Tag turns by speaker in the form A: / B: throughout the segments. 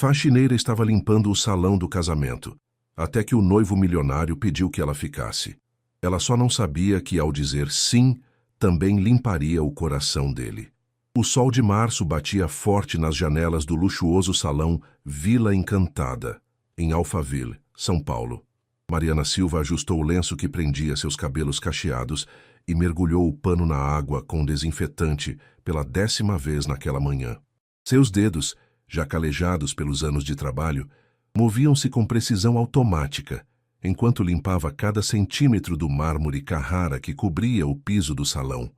A: faxineira estava limpando o salão do casamento, até que o noivo milionário pediu que ela ficasse. Ela só não sabia que, ao dizer sim, também limparia o coração dele. O sol de março batia forte nas janelas do luxuoso salão Vila Encantada, em Alphaville, São Paulo. Mariana Silva ajustou o lenço que prendia seus cabelos cacheados e mergulhou o pano na água com desinfetante pela 10ª vez naquela manhã. Seus dedos, já calejados pelos anos de trabalho, moviam-se com precisão automática, enquanto limpava cada centímetro do mármore Carrara que cobria o piso do salão.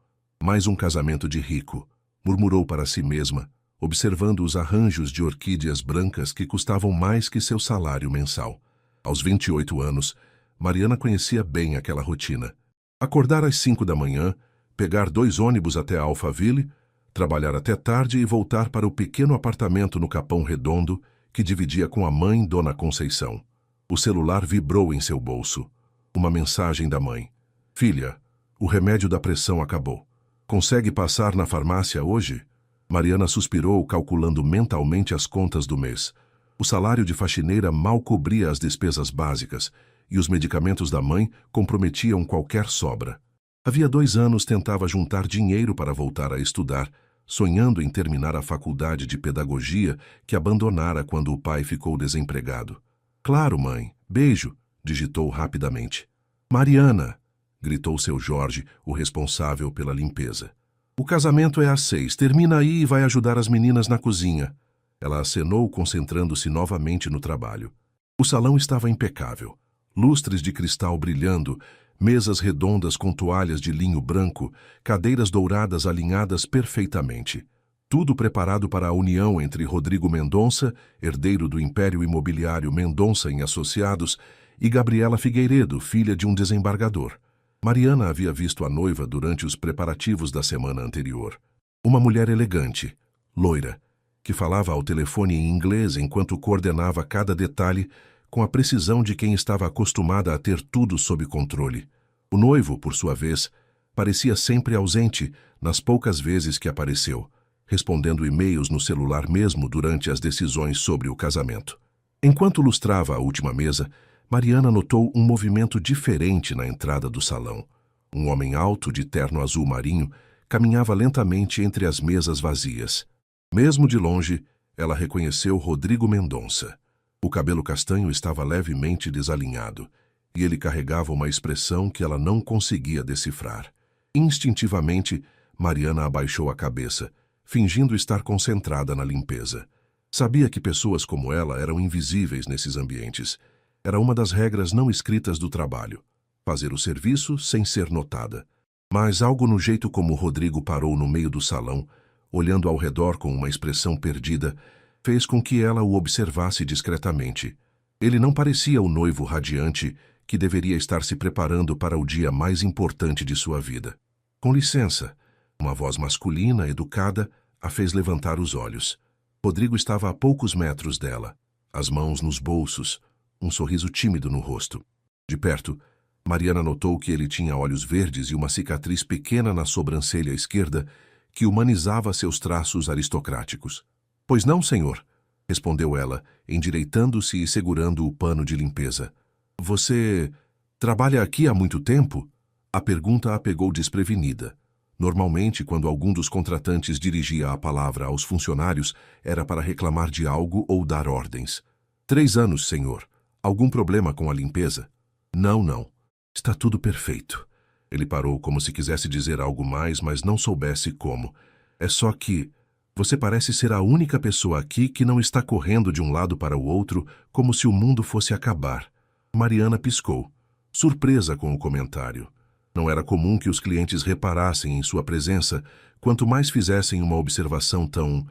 A: Mais um casamento de rico, murmurou para si mesma, observando os arranjos de orquídeas brancas que custavam mais que seu salário mensal. Aos 28 anos, Mariana conhecia bem aquela rotina. Acordar às 5 da manhã, pegar 2 ônibus até Alphaville, trabalhar até tarde e voltar para o pequeno apartamento no Capão Redondo que dividia com a mãe, Dona Conceição. O celular vibrou em seu bolso. Uma mensagem da mãe. Filha, o remédio da pressão acabou. Consegue passar na farmácia hoje? Mariana suspirou, calculando mentalmente as contas do mês. O salário de faxineira mal cobria as despesas básicas e os medicamentos da mãe comprometiam qualquer sobra. Havia 2 anos tentava juntar dinheiro para voltar a estudar, sonhando em terminar a faculdade de pedagogia que abandonara quando o pai ficou desempregado. Claro, mãe. Beijo, digitou rapidamente. Mariana, gritou seu Jorge, o responsável pela limpeza. O casamento é às 6, termina aí e vai ajudar as meninas na cozinha. Ela acenou, concentrando-se novamente no trabalho. O salão estava impecável. Lustres de cristal brilhando, mesas redondas com toalhas de linho branco, cadeiras douradas alinhadas perfeitamente. Tudo preparado para a união entre Rodrigo Mendonça, herdeiro do Império Imobiliário Mendonça e Associados, e Gabriela Figueiredo, filha de um desembargador. Mariana havia visto a noiva durante os preparativos da semana anterior. Uma mulher elegante, loira, que falava ao telefone em inglês enquanto coordenava cada detalhe com a precisão de quem estava acostumada a ter tudo sob controle. O noivo, por sua vez, parecia sempre ausente nas poucas vezes que apareceu, respondendo e-mails no celular mesmo durante as decisões sobre o casamento. Enquanto lustrava a última mesa, Mariana notou um movimento diferente na entrada do salão. Um homem alto, de terno azul marinho, caminhava lentamente entre as mesas vazias. Mesmo de longe, ela reconheceu Rodrigo Mendonça. O cabelo castanho estava levemente desalinhado, e ele carregava uma expressão que ela não conseguia decifrar. Instintivamente, Mariana abaixou a cabeça, fingindo estar concentrada na limpeza. Sabia que pessoas como ela eram invisíveis nesses ambientes. Era uma das regras não escritas do trabalho. Fazer o serviço sem ser notada. Mas algo no jeito como Rodrigo parou no meio do salão, olhando ao redor com uma expressão perdida, fez com que ela o observasse discretamente. Ele não parecia o noivo radiante que deveria estar se preparando para o dia mais importante de sua vida. Com licença, uma voz masculina, educada, a fez levantar os olhos. Rodrigo estava a poucos metros dela, as mãos nos bolsos, um sorriso tímido no rosto. De perto, Mariana notou que ele tinha olhos verdes e uma cicatriz pequena na sobrancelha esquerda que humanizava seus traços aristocráticos. Pois não, senhor, respondeu ela, endireitando-se e segurando o pano de limpeza. Você trabalha aqui há muito tempo? A pergunta a pegou desprevenida. Normalmente, quando algum dos contratantes dirigia a palavra aos funcionários, era para reclamar de algo ou dar ordens. 3 anos, senhor. Algum problema com a limpeza? Não. Está tudo perfeito. Ele parou como se quisesse dizer algo mais, mas não soubesse como. É só que você parece ser a única pessoa aqui que não está correndo de um lado para o outro como se o mundo fosse acabar. Mariana piscou, surpresa com o comentário. Não era comum que os clientes reparassem em sua presença, quanto mais fizessem uma observação tão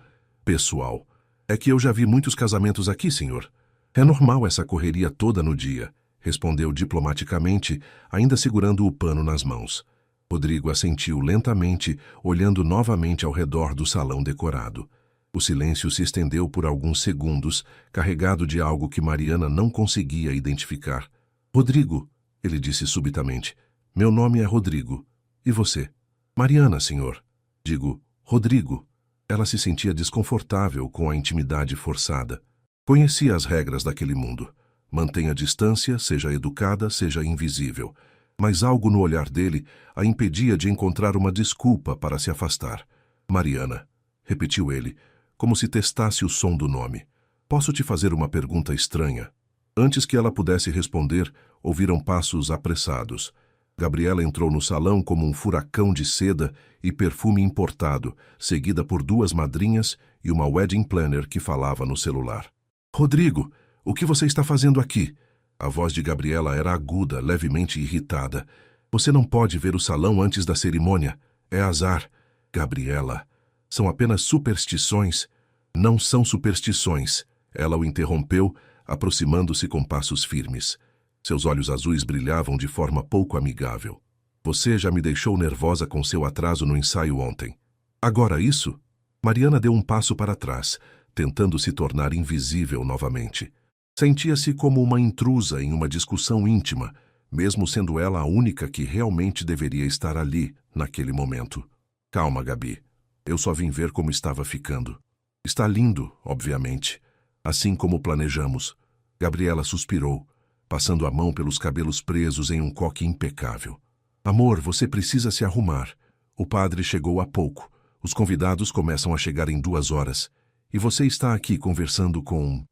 A: pessoal. É que eu já vi muitos casamentos aqui, senhor. É normal essa correria toda no dia, respondeu diplomaticamente, ainda segurando o pano nas mãos. Rodrigo assentiu lentamente, olhando novamente ao redor do salão decorado. O silêncio se estendeu por alguns segundos, carregado de algo que Mariana não conseguia identificar. Rodrigo, ele disse subitamente. Meu nome é Rodrigo. E você? Mariana, senhor. Digo, Rodrigo. Ela se sentia desconfortável com a intimidade forçada. Conhecia as regras daquele mundo. Mantenha distância, seja educada, seja invisível. Mas algo no olhar dele a impedia de encontrar uma desculpa para se afastar. Mariana, repetiu ele, como se testasse o som do nome. Posso te fazer uma pergunta estranha? Antes que ela pudesse responder, ouviram passos apressados. Gabriela entrou no salão como um furacão de seda e perfume importado, seguida por duas madrinhas e uma wedding planner que falava no celular. Rodrigo, o que você está fazendo aqui? A voz de Gabriela era aguda, levemente irritada. Você não pode ver o salão antes da cerimônia. É azar. Gabriela, são apenas superstições. Não são superstições. Ela o interrompeu, aproximando-se com passos firmes. Seus olhos azuis brilhavam de forma pouco amigável. Você já me deixou nervosa com seu atraso no ensaio ontem. Agora isso? Mariana deu um passo para trás, tentando se tornar invisível novamente. Sentia-se como uma intrusa em uma discussão íntima, mesmo sendo ela a única que realmente deveria estar ali, naquele momento. Calma, Gabi. Eu só vim ver como estava ficando. Está lindo, obviamente. Assim como planejamos. Gabriela suspirou, passando a mão pelos cabelos presos em um coque impecável. Amor, você precisa se arrumar. O padre chegou há pouco. Os convidados começam a chegar em 2 horas. E você está aqui conversando com...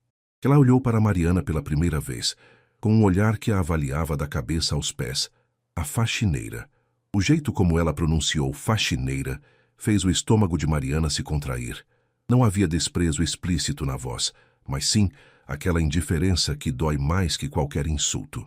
A: Ela olhou para Mariana pela primeira vez, com um olhar que a avaliava da cabeça aos pés. A faxineira. O jeito como ela pronunciou faxineira fez o estômago de Mariana se contrair. Não havia desprezo explícito na voz, mas sim aquela indiferença que dói mais que qualquer insulto.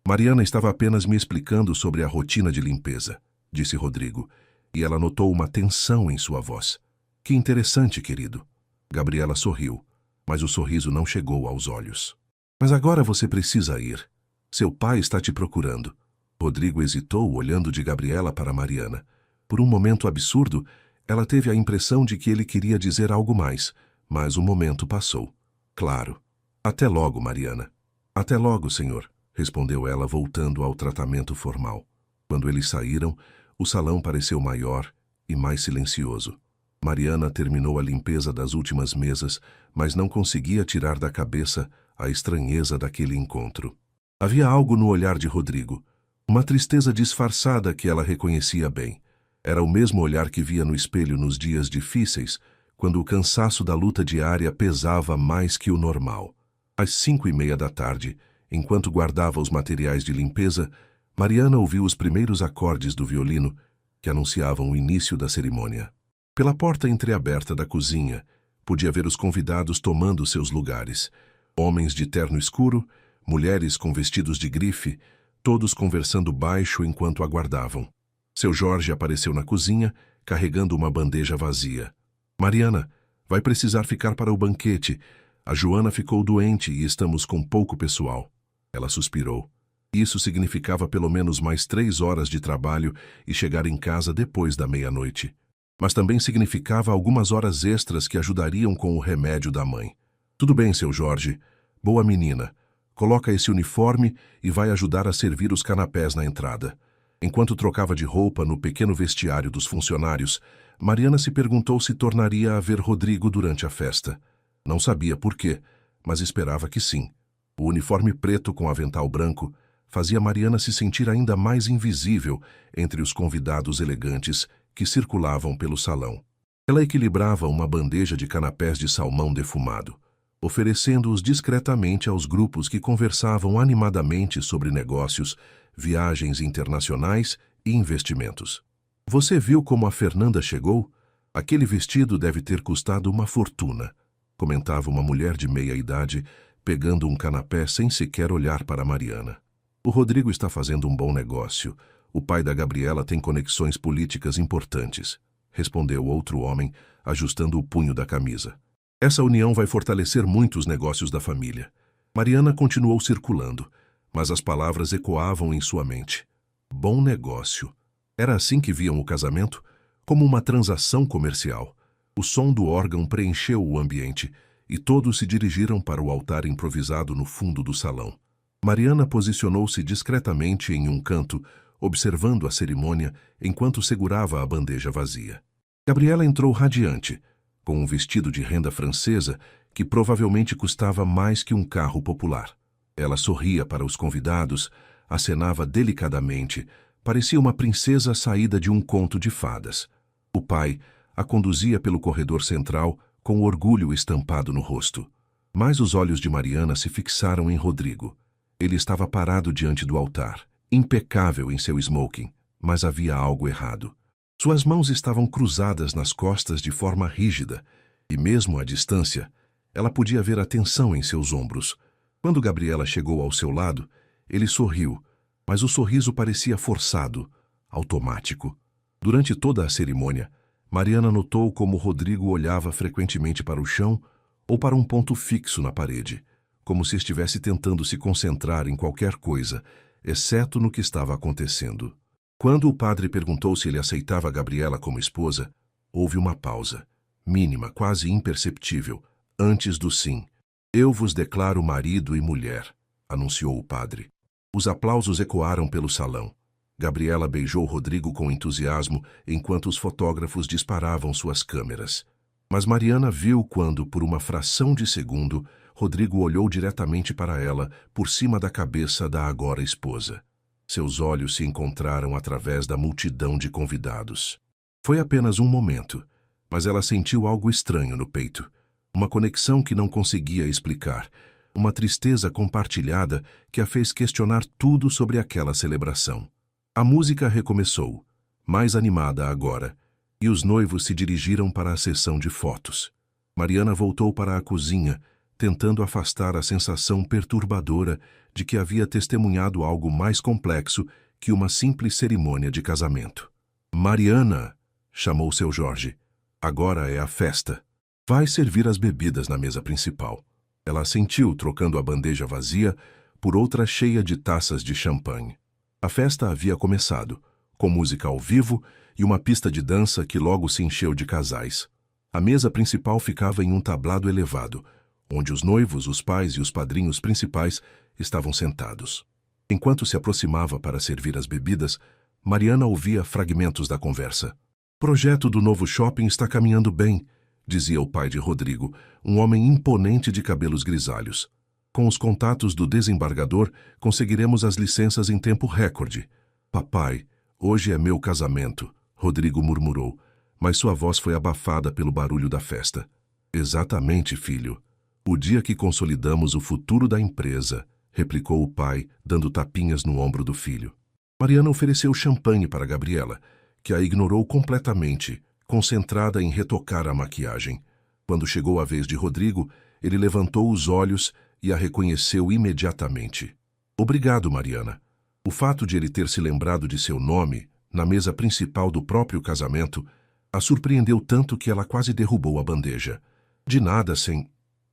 A: Mariana estava apenas me explicando sobre a rotina de limpeza, disse Rodrigo, e ela notou uma tensão em sua voz. Que interessante, querido. Gabriela sorriu, mas o sorriso não chegou aos olhos. Mas agora você precisa ir. Seu pai está te procurando. Rodrigo hesitou, olhando de Gabriela para Mariana. Por um momento absurdo, ela teve a impressão de que ele queria dizer algo mais, mas o momento passou. Claro. Até logo, Mariana. Até logo, senhor, respondeu ela, voltando ao tratamento formal. Quando eles saíram, o salão pareceu maior e mais silencioso. Mariana terminou a limpeza das últimas mesas, mas não conseguia tirar da cabeça a estranheza daquele encontro. Havia algo no olhar de Rodrigo, uma tristeza disfarçada que ela reconhecia bem. Era o mesmo olhar que via no espelho nos dias difíceis, quando o cansaço da luta diária pesava mais que o normal. Às 5:30 da tarde, enquanto guardava os materiais de limpeza, Mariana ouviu os primeiros acordes do violino que anunciavam o início da cerimônia. Pela porta entreaberta da cozinha, podia ver os convidados tomando seus lugares. Homens de terno escuro, mulheres com vestidos de grife, todos conversando baixo enquanto aguardavam. Seu Jorge apareceu na cozinha, carregando uma bandeja vazia. Mariana, vai precisar ficar para o banquete. A Joana ficou doente e estamos com pouco pessoal. Ela suspirou. Isso significava pelo menos mais 3 horas de trabalho e chegar em casa depois da meia-noite. Mas também significava algumas horas extras que ajudariam com o remédio da mãe. Tudo bem, seu Jorge. Boa menina. Coloca esse uniforme e vai ajudar a servir os canapés na entrada. Enquanto trocava de roupa no pequeno vestiário dos funcionários, Mariana se perguntou se tornaria a ver Rodrigo durante a festa. Não sabia por quê, mas esperava que sim. O uniforme preto com avental branco fazia Mariana se sentir ainda mais invisível entre os convidados elegantes que circulavam pelo salão. Ela equilibrava uma bandeja de canapés de salmão defumado, oferecendo-os discretamente aos grupos que conversavam animadamente sobre negócios, viagens internacionais e investimentos. Você viu como a Fernanda chegou? Aquele vestido deve ter custado uma fortuna, comentava uma mulher de meia-idade, pegando um canapé sem sequer olhar para Mariana. O Rodrigo está fazendo um bom negócio. O pai da Gabriela tem conexões políticas importantes, respondeu outro homem, ajustando o punho da camisa. Essa união vai fortalecer muito os negócios da família. Mariana continuou circulando, mas as palavras ecoavam em sua mente. Bom negócio. Era assim que viam o casamento? Como uma transação comercial. O som do órgão preencheu o ambiente e todos se dirigiram para o altar improvisado no fundo do salão. Mariana posicionou-se discretamente em um canto, observando a cerimônia enquanto segurava a bandeja vazia. Gabriela entrou radiante, com um vestido de renda francesa que provavelmente custava mais que um carro popular. Ela sorria para os convidados, acenava delicadamente, parecia uma princesa saída de um conto de fadas. O pai a conduzia pelo corredor central com orgulho estampado no rosto. Mas os olhos de Mariana se fixaram em Rodrigo. Ele estava parado diante do altar, impecável em seu smoking, mas havia algo errado. Suas mãos estavam cruzadas nas costas de forma rígida, e mesmo à distância, ela podia ver a tensão em seus ombros. Quando Gabriela chegou ao seu lado, ele sorriu, mas o sorriso parecia forçado, automático. Durante toda a cerimônia, Mariana notou como Rodrigo olhava frequentemente para o chão ou para um ponto fixo na parede, como se estivesse tentando se concentrar em qualquer coisa, exceto no que estava acontecendo. Quando o padre perguntou se ele aceitava Gabriela como esposa, houve uma pausa, mínima, quase imperceptível, antes do sim. "Eu vos declaro marido e mulher", anunciou o padre. Os aplausos ecoaram pelo salão. Gabriela beijou Rodrigo com entusiasmo enquanto os fotógrafos disparavam suas câmeras. Mas Mariana viu quando, por uma fração de segundo, Rodrigo olhou diretamente para ela, por cima da cabeça da agora esposa. Seus olhos se encontraram através da multidão de convidados. Foi apenas um momento, mas ela sentiu algo estranho no peito. Uma conexão que não conseguia explicar. Uma tristeza compartilhada que a fez questionar tudo sobre aquela celebração. A música recomeçou, mais animada agora, e os noivos se dirigiram para a sessão de fotos. Mariana voltou para a cozinha, tentando afastar a sensação perturbadora de que havia testemunhado algo mais complexo que uma simples cerimônia de casamento. "Mariana", chamou seu Jorge, "agora é a festa. Vai servir as bebidas na mesa principal." Ela assentiu, trocando a bandeja vazia por outra cheia de taças de champanhe. A festa havia começado, com música ao vivo e uma pista de dança que logo se encheu de casais. A mesa principal ficava em um tablado elevado, onde os noivos, os pais e os padrinhos principais estavam sentados. Enquanto se aproximava para servir as bebidas, Mariana ouvia fragmentos da conversa. "O projeto do novo shopping está caminhando bem", dizia o pai de Rodrigo, um homem imponente de cabelos grisalhos. "Com os contatos do desembargador, conseguiremos as licenças em tempo recorde." "Papai, hoje é meu casamento", Rodrigo murmurou, mas sua voz foi abafada pelo barulho da festa. "Exatamente, filho. O dia que consolidamos o futuro da empresa", replicou o pai, dando tapinhas no ombro do filho. Mariana ofereceu champanhe para Gabriela, que a ignorou completamente, concentrada em retocar a maquiagem. Quando chegou a vez de Rodrigo, ele levantou os olhos e a reconheceu imediatamente. "Obrigado, Mariana." O fato de ele ter se lembrado de seu nome, na mesa principal do próprio casamento, a surpreendeu tanto que ela quase derrubou a bandeja. "De nada,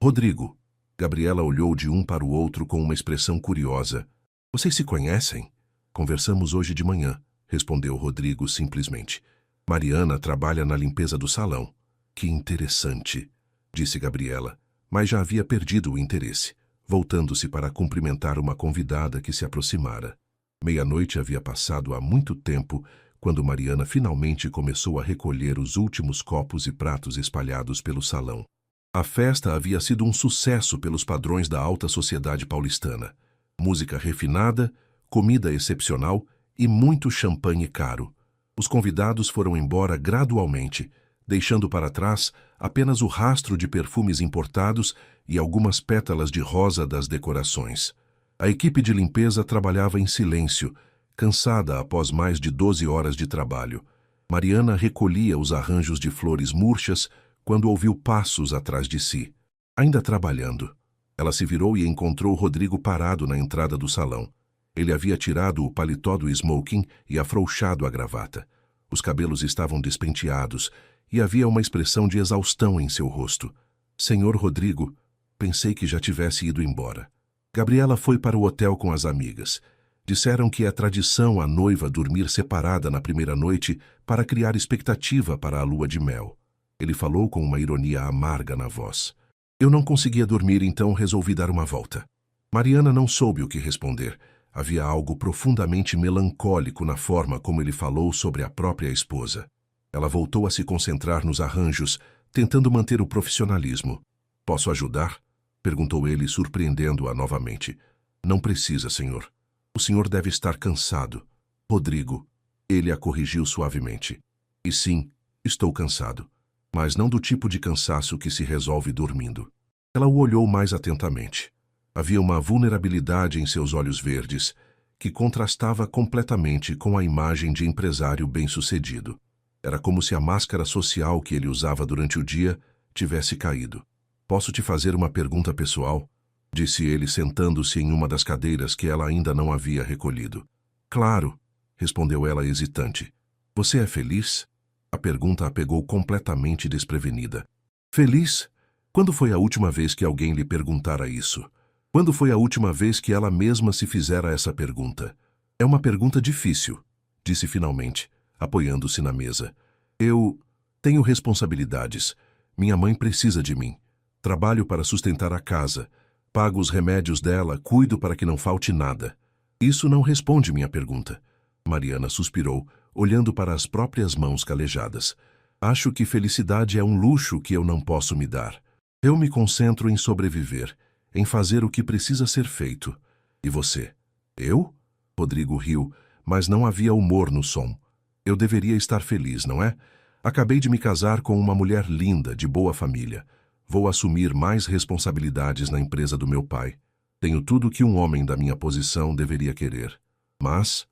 A: Rodrigo." Gabriela olhou de um para o outro com uma expressão curiosa. "Vocês se conhecem?" "Conversamos hoje de manhã", respondeu Rodrigo simplesmente. "Mariana trabalha na limpeza do salão." "Que interessante", disse Gabriela, mas já havia perdido o interesse, voltando-se para cumprimentar uma convidada que se aproximara. Meia-noite havia passado há muito tempo quando Mariana finalmente começou a recolher os últimos copos e pratos espalhados pelo salão. A festa havia sido um sucesso pelos padrões da alta sociedade paulistana. Música refinada, comida excepcional e muito champanhe caro. Os convidados foram embora gradualmente, deixando para trás apenas o rastro de perfumes importados e algumas pétalas de rosa das decorações. A equipe de limpeza trabalhava em silêncio, cansada após mais de 12 horas de trabalho. Mariana recolhia os arranjos de flores murchas quando ouviu passos atrás de si. Ainda trabalhando, ela se virou e encontrou Rodrigo parado na entrada do salão. Ele havia tirado o paletó do smoking e afrouxado a gravata. Os cabelos estavam despenteados e havia uma expressão de exaustão em seu rosto. "Senhor Rodrigo, pensei que já tivesse ido embora." Gabriela foi para o hotel com as amigas. Disseram que é tradição a noiva dormir separada na primeira noite para criar expectativa para a lua de mel. Ele falou com uma ironia amarga na voz. "Eu não conseguia dormir, então resolvi dar uma volta." Mariana não soube o que responder. Havia algo profundamente melancólico na forma como ele falou sobre a própria esposa. Ela voltou a se concentrar nos arranjos, tentando manter o profissionalismo. Posso ajudar? Perguntou ele, surpreendendo-a novamente. Não precisa, senhor. O senhor deve estar cansado. Rodrigo. Ele a corrigiu suavemente. E sim, estou cansado. Mas não do tipo de cansaço que se resolve dormindo. Ela o olhou mais atentamente. Havia uma vulnerabilidade em seus olhos verdes que contrastava completamente com a imagem de empresário bem-sucedido. Era como se a máscara social que ele usava durante o dia tivesse caído. Posso te fazer uma pergunta pessoal? Disse ele, sentando-se em uma das cadeiras que ela ainda não havia recolhido. Claro, respondeu ela hesitante. Você é feliz? A pergunta a pegou completamente desprevenida. Feliz? Quando foi a última vez que alguém lhe perguntara isso? Quando foi a última vez que ela mesma se fizera essa pergunta? É uma pergunta difícil, disse finalmente, apoiando-se na mesa. Eu tenho responsabilidades. Minha mãe precisa de mim. Trabalho para sustentar a casa. Pago os remédios dela, cuido para que não falte nada. Isso não responde minha pergunta. Mariana suspirou, olhando para as próprias mãos calejadas. Acho que felicidade é um luxo que eu não posso me dar. Eu me concentro em sobreviver, em fazer o que precisa ser feito. E você? Eu? Rodrigo riu, mas não havia humor no som. Eu deveria estar feliz, não é? Acabei de me casar com uma mulher linda, de boa família. Vou assumir mais responsabilidades na empresa do meu pai. Tenho tudo o que um homem da minha posição deveria querer. Mas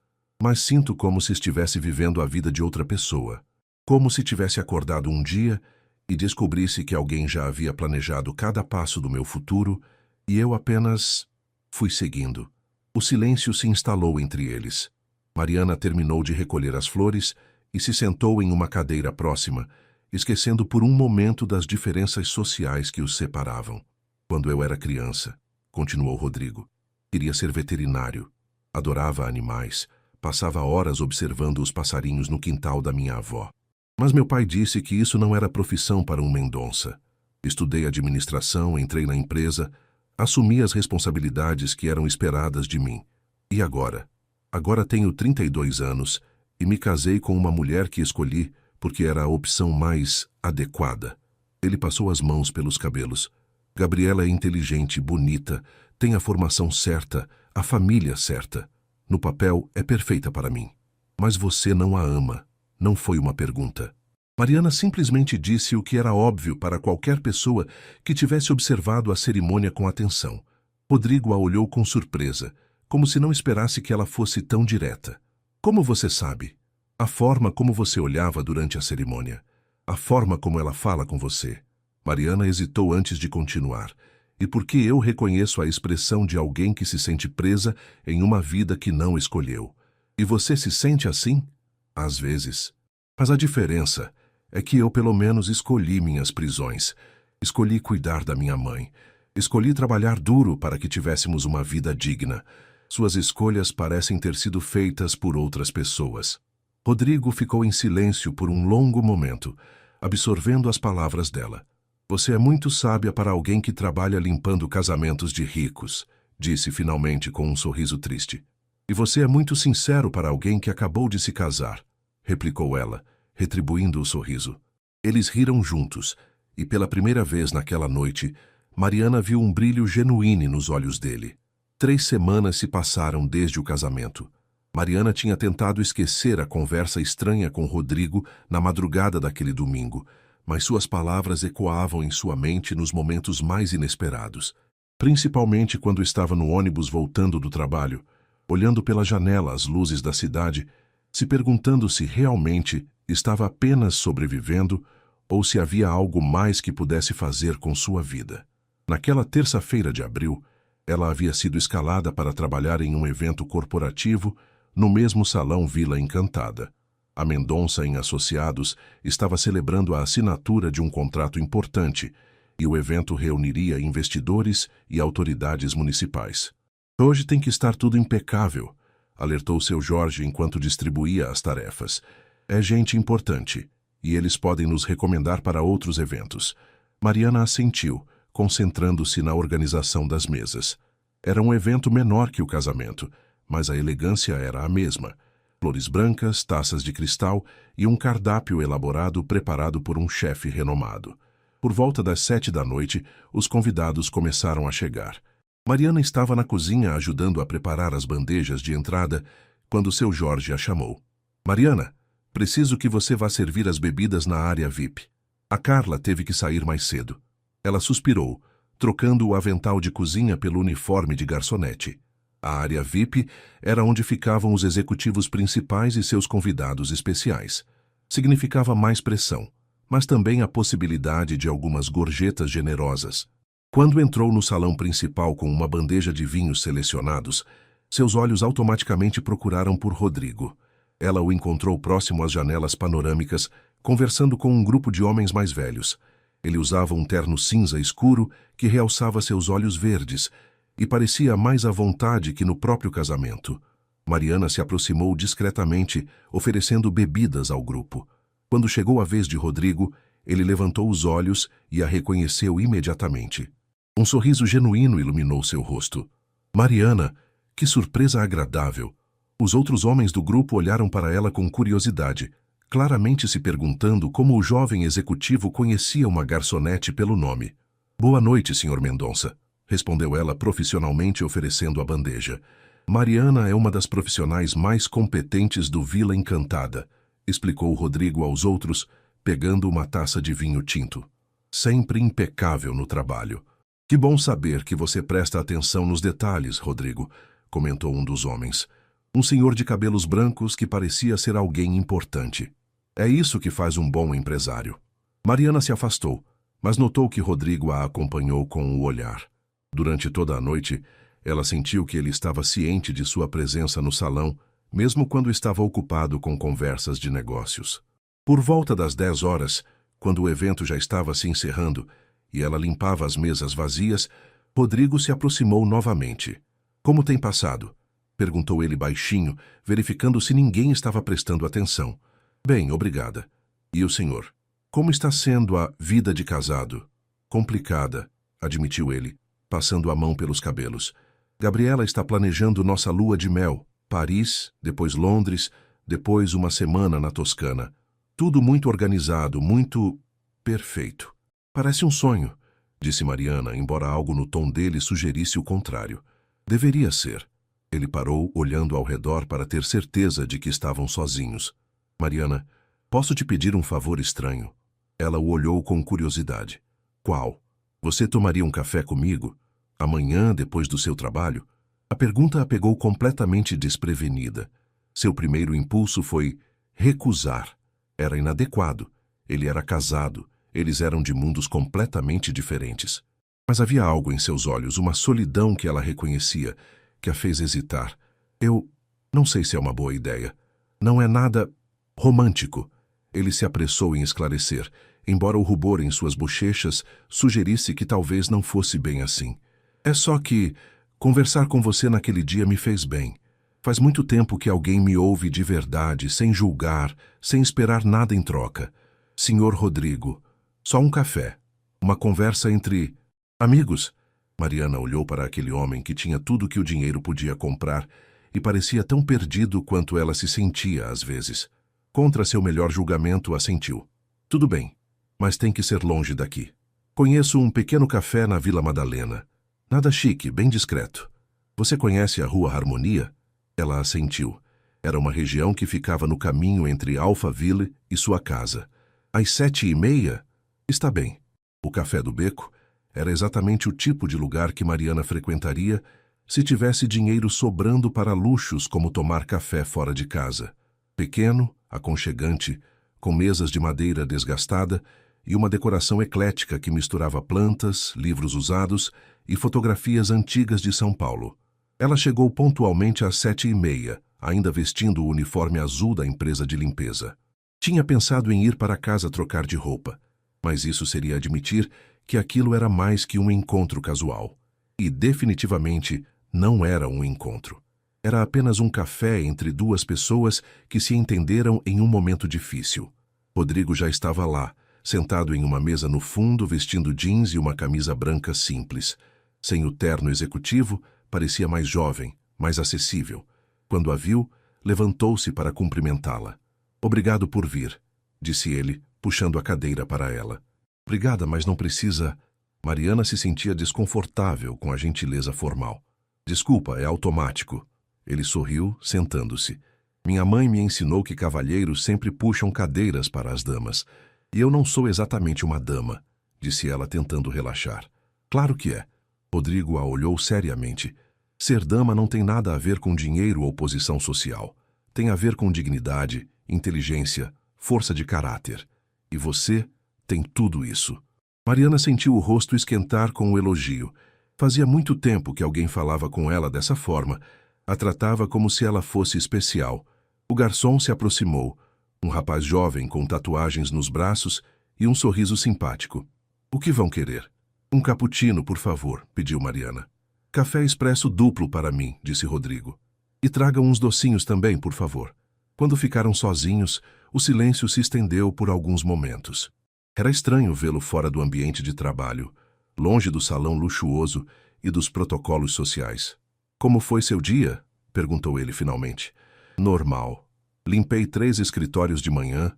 A: sinto como se estivesse vivendo a vida de outra pessoa. Como se tivesse acordado um dia e descobrisse que alguém já havia planejado cada passo do meu futuro e eu apenas fui seguindo. O silêncio se instalou entre eles. Mariana terminou de recolher as flores e se sentou em uma cadeira próxima, esquecendo por um momento das diferenças sociais que os separavam. Quando eu era criança, continuou Rodrigo, queria ser veterinário. Adorava animais. Passava horas observando os passarinhos no quintal da minha avó. Mas meu pai disse que isso não era profissão para um Mendonça. Estudei administração, entrei na empresa, assumi as responsabilidades que eram esperadas de mim. E agora? Agora tenho 32 anos e me casei com uma mulher que escolhi porque era a opção mais adequada. Ele passou as mãos pelos cabelos. Gabriela é inteligente, bonita, tem a formação certa, a família certa. No papel, é perfeita para mim. Mas você não a ama. Não foi uma pergunta. Mariana simplesmente disse o que era óbvio para qualquer pessoa que tivesse observado a cerimônia com atenção. Rodrigo a olhou com surpresa, como se não esperasse que ela fosse tão direta. Como você sabe? A forma como você olhava durante a cerimônia. A forma como ela fala com você. Mariana hesitou antes de continuar. E porque eu reconheço a expressão de alguém que se sente presa em uma vida que não escolheu. E você se sente assim? Às vezes. Mas a diferença é que eu pelo menos escolhi minhas prisões. Escolhi cuidar da minha mãe. Escolhi trabalhar duro para que tivéssemos uma vida digna. Suas escolhas parecem ter sido feitas por outras pessoas. Rodrigo ficou em silêncio por um longo momento, absorvendo as palavras dela. Você é muito sábia para alguém que trabalha limpando casamentos de ricos, disse finalmente com um sorriso triste. E você é muito sincero para alguém que acabou de se casar, replicou ela, retribuindo o sorriso. Eles riram juntos, e pela primeira vez naquela noite, Mariana viu um brilho genuíno nos olhos dele. 3 semanas se passaram desde o casamento. Mariana tinha tentado esquecer a conversa estranha com Rodrigo na madrugada daquele domingo, mas suas palavras ecoavam em sua mente nos momentos mais inesperados, principalmente quando estava no ônibus voltando do trabalho, olhando pela janela as luzes da cidade, se perguntando se realmente estava apenas sobrevivendo ou se havia algo mais que pudesse fazer com sua vida. Naquela terça-feira de abril, ela havia sido escalada para trabalhar em um evento corporativo no mesmo salão Vila Encantada. A Mendonça em Associados estava celebrando a assinatura de um contrato importante e o evento reuniria investidores e autoridades municipais. Hoje tem que estar tudo impecável, alertou seu Jorge enquanto distribuía as tarefas. É gente importante e eles podem nos recomendar para outros eventos. Mariana assentiu, concentrando-se na organização das mesas. Era um evento menor que o casamento, mas a elegância era a mesma. Flores brancas, taças de cristal e um cardápio elaborado preparado por um chefe renomado. Por volta das 7 da noite, os convidados começaram a chegar. Mariana estava na cozinha ajudando a preparar as bandejas de entrada quando seu Jorge a chamou. Mariana, preciso que você vá servir as bebidas na área VIP. A Carla teve que sair mais cedo. Ela suspirou, trocando o avental de cozinha pelo uniforme de garçonete. A área VIP era onde ficavam os executivos principais e seus convidados especiais. Significava mais pressão, mas também a possibilidade de algumas gorjetas generosas. Quando entrou no salão principal com uma bandeja de vinhos selecionados, seus olhos automaticamente procuraram por Rodrigo. Ela o encontrou próximo às janelas panorâmicas, conversando com um grupo de homens mais velhos. Ele usava um terno cinza escuro que realçava seus olhos verdes e parecia mais à vontade que no próprio casamento. Mariana se aproximou discretamente, oferecendo bebidas ao grupo. Quando chegou a vez de Rodrigo, ele levantou os olhos e a reconheceu imediatamente. Um sorriso genuíno iluminou seu rosto. Mariana, que surpresa agradável! Os outros homens do grupo olharam para ela com curiosidade, claramente se perguntando como o jovem executivo conhecia uma garçonete pelo nome. Boa noite, Sr. Mendonça, respondeu ela profissionalmente oferecendo a bandeja. Mariana é uma das profissionais mais competentes do Vila Encantada, explicou Rodrigo aos outros, pegando uma taça de vinho tinto. Sempre impecável no trabalho. Que bom saber que você presta atenção nos detalhes, Rodrigo, comentou um dos homens. Um senhor de cabelos brancos que parecia ser alguém importante. É isso que faz um bom empresário. Mariana se afastou, mas notou que Rodrigo a acompanhou com o olhar. Durante toda a noite, ela sentiu que ele estava ciente de sua presença no salão, mesmo quando estava ocupado com conversas de negócios. Por volta das 10 horas, quando o evento já estava se encerrando e ela limpava as mesas vazias, Rodrigo se aproximou novamente. Como tem passado? Perguntou ele baixinho, verificando se ninguém estava prestando atenção. Bem, obrigada. E o senhor? Como está sendo a vida de casado? Complicada, admitiu ele, passando a mão pelos cabelos. Gabriela está planejando nossa lua de mel. Paris, depois Londres, depois uma semana na Toscana. Tudo muito organizado, muito perfeito. Parece um sonho, disse Mariana, embora algo no tom dele sugerisse o contrário. Deveria ser. Ele parou, olhando ao redor para ter certeza de que estavam sozinhos. Mariana, posso te pedir um favor estranho? Ela o olhou com curiosidade. Qual? Você tomaria um café comigo? Amanhã, depois do seu trabalho? A pergunta a pegou completamente desprevenida. Seu primeiro impulso foi recusar. Era inadequado. Ele era casado. Eles eram de mundos completamente diferentes. Mas havia algo em seus olhos, uma solidão que ela reconhecia, que a fez hesitar. Eu não sei se é uma boa ideia. Não é nada romântico. Ele se apressou em esclarecer, embora o rubor em suas bochechas sugerisse que talvez não fosse bem assim. É só que conversar com você naquele dia me fez bem. Faz muito tempo que alguém me ouve de verdade, sem julgar, sem esperar nada em troca. Senhor Rodrigo, só um café. Uma conversa entre amigos. Mariana olhou para aquele homem que tinha tudo que o dinheiro podia comprar e parecia tão perdido quanto ela se sentia às vezes. Contra seu melhor julgamento, assentiu. Tudo bem, mas tem que ser longe daqui. Conheço um pequeno café na Vila Madalena. Nada chique, bem discreto. Você conhece a Rua Harmonia? Ela assentiu. Era uma região que ficava no caminho entre Alphaville e sua casa. Às 7h30? Está bem. O Café do Beco era exatamente o tipo de lugar que Mariana frequentaria se tivesse dinheiro sobrando para luxos como tomar café fora de casa. Pequeno, aconchegante, com mesas de madeira desgastada e uma decoração eclética que misturava plantas, livros usados e fotografias antigas de São Paulo. Ela chegou pontualmente às 7h30, ainda vestindo o uniforme azul da empresa de limpeza. Tinha pensado em ir para casa trocar de roupa, mas isso seria admitir que aquilo era mais que um encontro casual. E definitivamente não era um encontro. Era apenas um café entre duas pessoas que se entenderam em um momento difícil. Rodrigo já estava lá, sentado em uma mesa no fundo, vestindo jeans e uma camisa branca simples. Sem o terno executivo, parecia mais jovem, mais acessível. Quando a viu, levantou-se para cumprimentá-la. Obrigado por vir, disse ele, puxando a cadeira para ela. Obrigada, mas não precisa. Mariana se sentia desconfortável com a gentileza formal. Desculpa, é automático. Ele sorriu, sentando-se. Minha mãe me ensinou que cavalheiros sempre puxam cadeiras para as damas. E eu não sou exatamente uma dama, disse ela tentando relaxar. Claro que é. Rodrigo a olhou seriamente. Ser dama não tem nada a ver com dinheiro ou posição social. Tem a ver com dignidade, inteligência, força de caráter. E você tem tudo isso. Mariana sentiu o rosto esquentar com o elogio. Fazia muito tempo que alguém falava com ela dessa forma. A tratava como se ela fosse especial. O garçom se aproximou. Um rapaz jovem com tatuagens nos braços e um sorriso simpático. O que vão querer? Um cappuccino, por favor, pediu Mariana. Café expresso duplo para mim, disse Rodrigo. E traga uns docinhos também, por favor. Quando ficaram sozinhos, o silêncio se estendeu por alguns momentos. Era estranho vê-lo fora do ambiente de trabalho, longe do salão luxuoso e dos protocolos sociais. Como foi seu dia? Perguntou ele finalmente. Normal. Limpei 3 escritórios de manhã,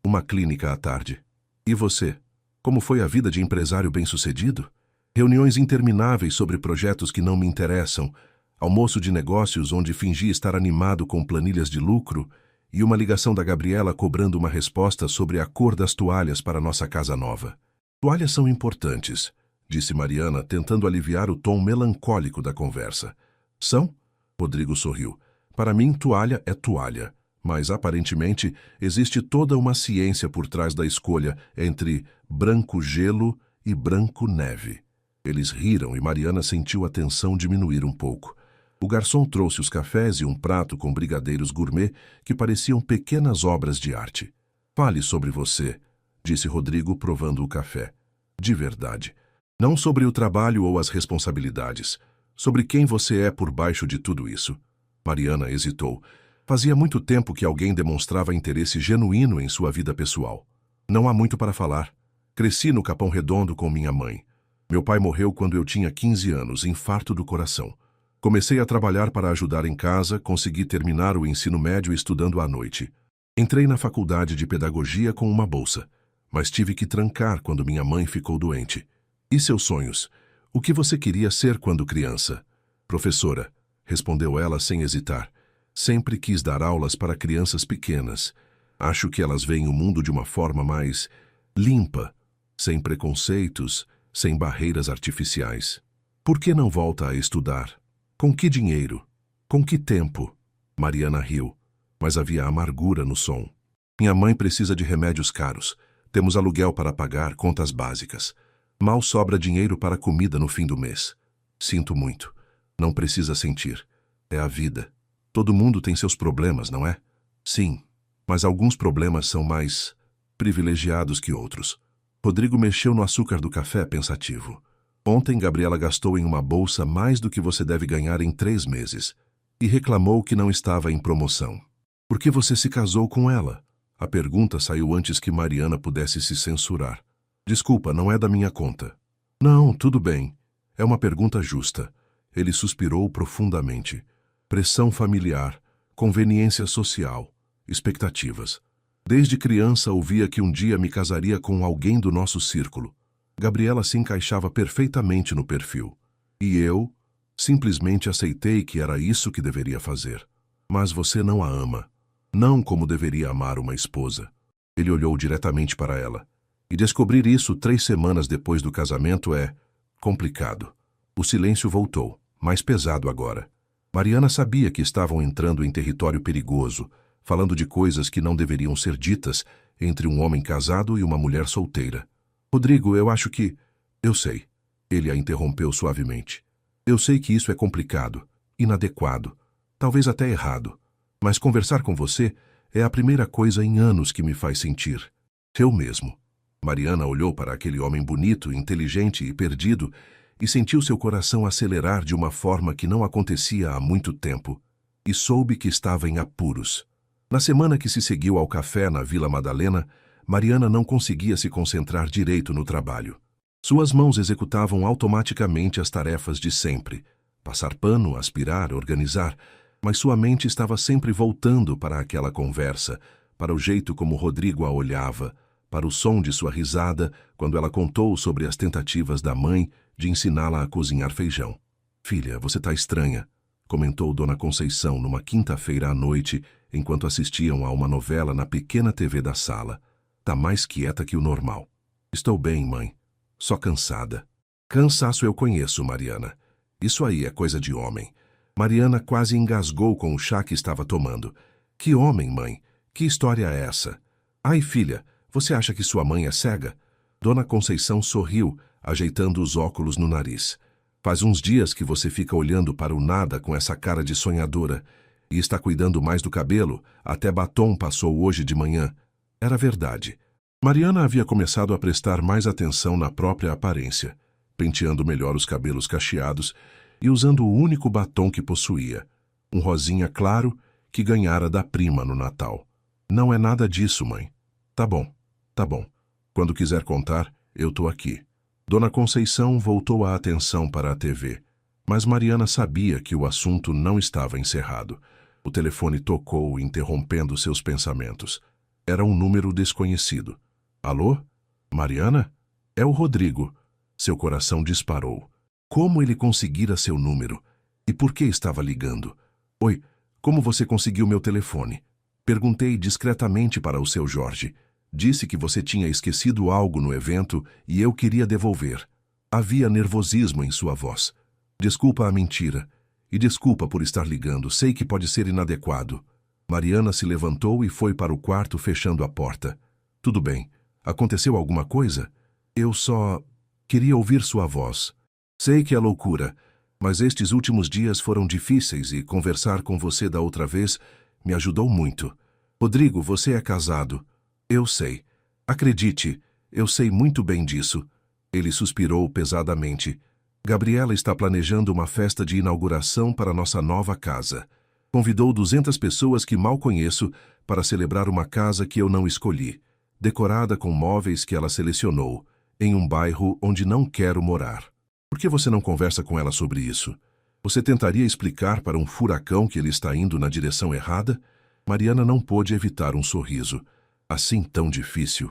A: uma clínica à tarde. E você? Como foi a vida de empresário bem-sucedido? Reuniões intermináveis sobre projetos que não me interessam, almoço de negócios onde fingi estar animado com planilhas de lucro e uma ligação da Gabriela cobrando uma resposta sobre a cor das toalhas para nossa casa nova. Toalhas são importantes, disse Mariana, tentando aliviar o tom melancólico da conversa. São? Rodrigo sorriu. Para mim, toalha é toalha. Mas, aparentemente, existe toda uma ciência por trás da escolha entre branco gelo e branco neve. Eles riram e Mariana sentiu a tensão diminuir um pouco. O garçom trouxe os cafés e um prato com brigadeiros gourmet que pareciam pequenas obras de arte. Fale sobre você, disse Rodrigo, provando o café. De verdade. Não sobre o trabalho ou as responsabilidades. Sobre quem você é por baixo de tudo isso. Mariana hesitou. Fazia muito tempo que alguém demonstrava interesse genuíno em sua vida pessoal. Não há muito para falar. Cresci no Capão Redondo com minha mãe. Meu pai morreu quando eu tinha 15 anos, infarto do coração. Comecei a trabalhar para ajudar em casa, consegui terminar o ensino médio estudando à noite. Entrei na faculdade de pedagogia com uma bolsa, mas tive que trancar quando minha mãe ficou doente. E seus sonhos? O que você queria ser quando criança? Professora, respondeu ela sem hesitar. Sempre quis dar aulas para crianças pequenas. Acho que elas veem o mundo de uma forma mais limpa, sem preconceitos, sem barreiras artificiais. Por que não volta a estudar? Com que dinheiro? Com que tempo? Mariana riu, mas havia amargura no som. Minha mãe precisa de remédios caros. Temos aluguel para pagar, contas básicas. Mal sobra dinheiro para comida no fim do mês. Sinto muito. Não precisa sentir. É a vida. Todo mundo tem seus problemas, não é? Sim, mas alguns problemas são mais privilegiados que outros. Rodrigo mexeu no açúcar do café pensativo. Ontem, Gabriela gastou em uma bolsa mais do que você deve ganhar em 3 meses e reclamou que não estava em promoção. Por que você se casou com ela? A pergunta saiu antes que Mariana pudesse se censurar. Desculpa, não é da minha conta. Não, tudo bem. É uma pergunta justa. Ele suspirou profundamente. Pressão familiar, conveniência social, expectativas. Desde criança ouvia que um dia me casaria com alguém do nosso círculo. Gabriela se encaixava perfeitamente no perfil. E eu simplesmente aceitei que era isso que deveria fazer. Mas você não a ama. Não como deveria amar uma esposa. Ele olhou diretamente para ela. E descobrir isso 3 semanas depois do casamento é complicado. O silêncio voltou, mais pesado agora. Mariana sabia que estavam entrando em território perigoso, falando de coisas que não deveriam ser ditas entre um homem casado e uma mulher solteira. Rodrigo, eu acho que... Eu sei. Ele a interrompeu suavemente. Eu sei que isso é complicado, inadequado, talvez até errado. Mas conversar com você é a primeira coisa em anos que me faz sentir. Eu mesmo. Mariana olhou para aquele homem bonito, inteligente e perdido e sentiu seu coração acelerar de uma forma que não acontecia há muito tempo. E soube que estava em apuros. Na semana que se seguiu ao café na Vila Madalena, Mariana não conseguia se concentrar direito no trabalho. Suas mãos executavam automaticamente as tarefas de sempre. Passar pano, aspirar, organizar. Mas sua mente estava sempre voltando para aquela conversa, para o jeito como Rodrigo a olhava, para o som de sua risada quando ela contou sobre as tentativas da mãe de ensiná-la a cozinhar feijão. "Filha, você tá estranha", comentou Dona Conceição numa quinta-feira à noite, enquanto assistiam a uma novela na pequena TV da sala. "Tá mais quieta que o normal." "Estou bem, mãe. Só cansada." "Cansaço eu conheço, Mariana. Isso aí é coisa de homem." Mariana quase engasgou com o chá que estava tomando. "Que homem, mãe? Que história é essa?" "Ai, filha, você acha que sua mãe é cega?" Dona Conceição sorriu, ajeitando os óculos no nariz. "Faz uns dias que você fica olhando para o nada com essa cara de sonhadora. E está cuidando mais do cabelo, até batom passou hoje de manhã." Era verdade. Mariana havia começado a prestar mais atenção na própria aparência, penteando melhor os cabelos cacheados e usando o único batom que possuía, um rosinha claro que ganhara da prima no Natal. "Não é nada disso, mãe." Tá bom. Quando quiser contar, eu tô aqui." Dona Conceição voltou a atenção para a TV, mas Mariana sabia que o assunto não estava encerrado. O telefone tocou, interrompendo seus pensamentos. Era um número desconhecido. "Alô? Mariana? É o Rodrigo." Seu coração disparou. Como ele conseguira seu número? E por que estava ligando? "Oi, como você conseguiu meu telefone?" "Perguntei discretamente para o seu Jorge. Disse que você tinha esquecido algo no evento e eu queria devolver." Havia nervosismo em sua voz. "Desculpa a mentira. E desculpa por estar ligando, sei que pode ser inadequado." Mariana se levantou e foi para o quarto, fechando a porta. "Tudo bem. Aconteceu alguma coisa? Eu só queria ouvir sua voz. Sei que é loucura, mas estes últimos dias foram difíceis e conversar com você da outra vez me ajudou muito." "Rodrigo, você é casado." "Eu sei. Acredite, eu sei muito bem disso." Ele suspirou pesadamente. "Gabriela está planejando uma festa de inauguração para nossa nova casa. Convidou 200 pessoas que mal conheço para celebrar uma casa que eu não escolhi, decorada com móveis que ela selecionou, em um bairro onde não quero morar. Por que você não conversa com ela sobre isso? Você tentaria explicar para um furacão que ele está indo na direção errada?" Mariana não pôde evitar um sorriso. "Assim tão difícil."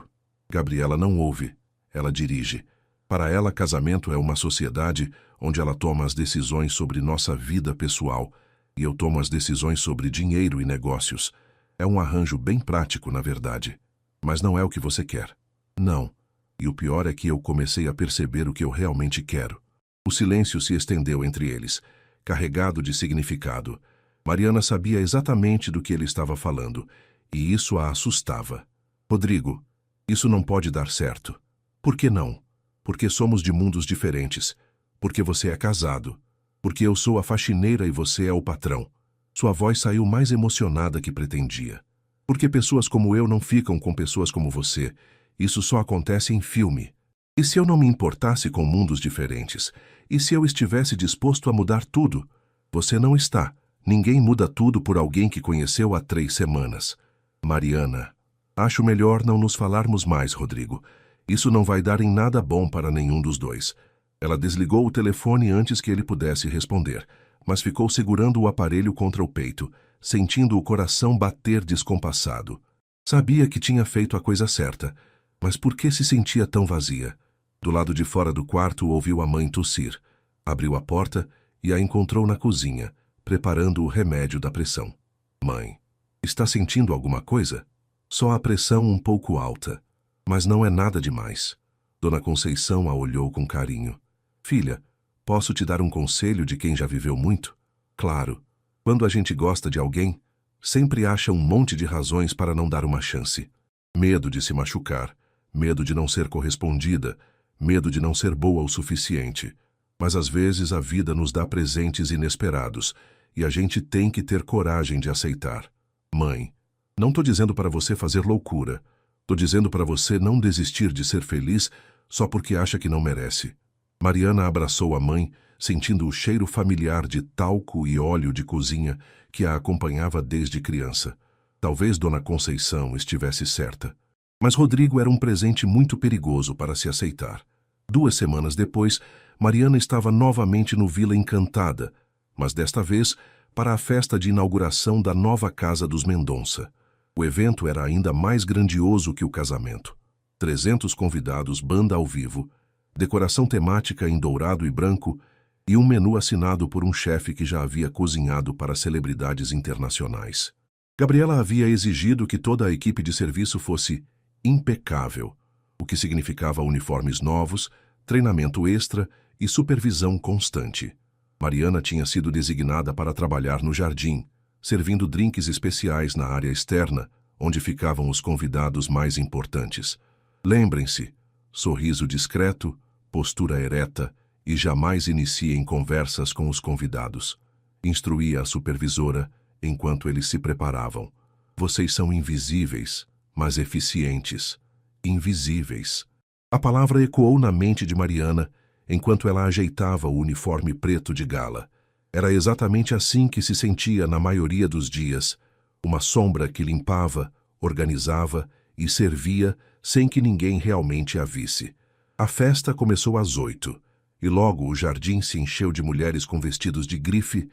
A: Gabriela não ouve, ela dirige. Para ela, casamento é uma sociedade onde ela toma as decisões sobre nossa vida pessoal e eu tomo as decisões sobre dinheiro e negócios. É um arranjo bem prático, na verdade. Mas não é o que você quer. Não. E o pior é que eu comecei a perceber o que eu realmente quero. O silêncio se estendeu entre eles, carregado de significado. Mariana sabia exatamente do que ele estava falando, e isso a assustava. "Rodrigo, isso não pode dar certo." "Por que não?" "Porque somos de mundos diferentes. Porque você é casado. Porque eu sou a faxineira e você é o patrão." Sua voz saiu mais emocionada que pretendia. "Porque pessoas como eu não ficam com pessoas como você. Isso só acontece em filme. E se eu não me importasse com mundos diferentes? E se eu estivesse disposto a mudar tudo? Você não está. Ninguém muda tudo por alguém que conheceu há 3 semanas. Mariana, acho melhor não nos falarmos mais, Rodrigo. Isso não vai dar em nada bom para nenhum dos dois." Ela desligou o telefone antes que ele pudesse responder, mas ficou segurando o aparelho contra o peito, sentindo o coração bater descompassado. Sabia que tinha feito a coisa certa, mas por que se sentia tão vazia? Do lado de fora do quarto ouviu a mãe tossir. Abriu a porta e a encontrou na cozinha, preparando o remédio da pressão. "Mãe, está sentindo alguma coisa?" "Só a pressão um pouco alta, mas não é nada demais." Dona Conceição a olhou com carinho. "Filha, posso te dar um conselho de quem já viveu muito?" "Claro. Quando a gente gosta de alguém, sempre acha um monte de razões para não dar uma chance. Medo de se machucar, medo de não ser correspondida, medo de não ser boa o suficiente. Mas às vezes a vida nos dá presentes inesperados e a gente tem que ter coragem de aceitar. Mãe, não tô dizendo para você fazer loucura. Tô dizendo para você não desistir de ser feliz só porque acha que não merece." Mariana abraçou a mãe, sentindo o cheiro familiar de talco e óleo de cozinha que a acompanhava desde criança. Talvez Dona Conceição estivesse certa. Mas Rodrigo era um presente muito perigoso para se aceitar. 2 semanas depois, Mariana estava novamente no Vila Encantada, mas desta vez para a festa de inauguração da nova casa dos Mendonça. O evento era ainda mais grandioso que o casamento. 300 convidados, banda ao vivo, decoração temática em dourado e branco e um menu assinado por um chefe que já havia cozinhado para celebridades internacionais. Gabriela havia exigido que toda a equipe de serviço fosse impecável, o que significava uniformes novos, treinamento extra e supervisão constante. Mariana tinha sido designada para trabalhar no jardim, servindo drinks especiais na área externa, onde ficavam os convidados mais importantes. Lembrem-se, sorriso discreto, postura ereta e jamais iniciem conversas com os convidados. Instruía a supervisora enquanto eles se preparavam. Vocês são invisíveis, mas eficientes. Invisíveis. A palavra ecoou na mente de Mariana enquanto ela ajeitava o uniforme preto de gala. Era exatamente assim que se sentia na maioria dos dias, uma sombra que limpava, organizava e servia sem que ninguém realmente a visse. A festa começou às 8, e logo o jardim se encheu de mulheres com vestidos de grife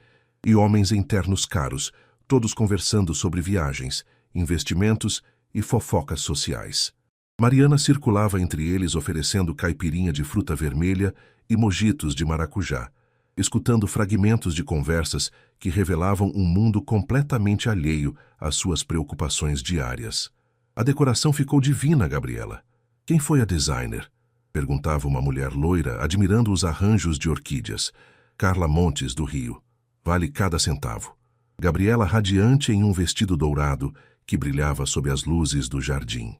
A: e homens em ternos caros, todos conversando sobre viagens, investimentos e fofocas sociais. Mariana circulava entre eles oferecendo caipirinha de fruta vermelha e mojitos de maracujá, escutando fragmentos de conversas que revelavam um mundo completamente alheio às suas preocupações diárias. A decoração ficou divina, Gabriela. Quem foi a designer? Perguntava uma mulher loira, admirando os arranjos de orquídeas. Carla Montes, do Rio. Vale cada centavo. Gabriela radiante em um vestido dourado que brilhava sob as luzes do jardim.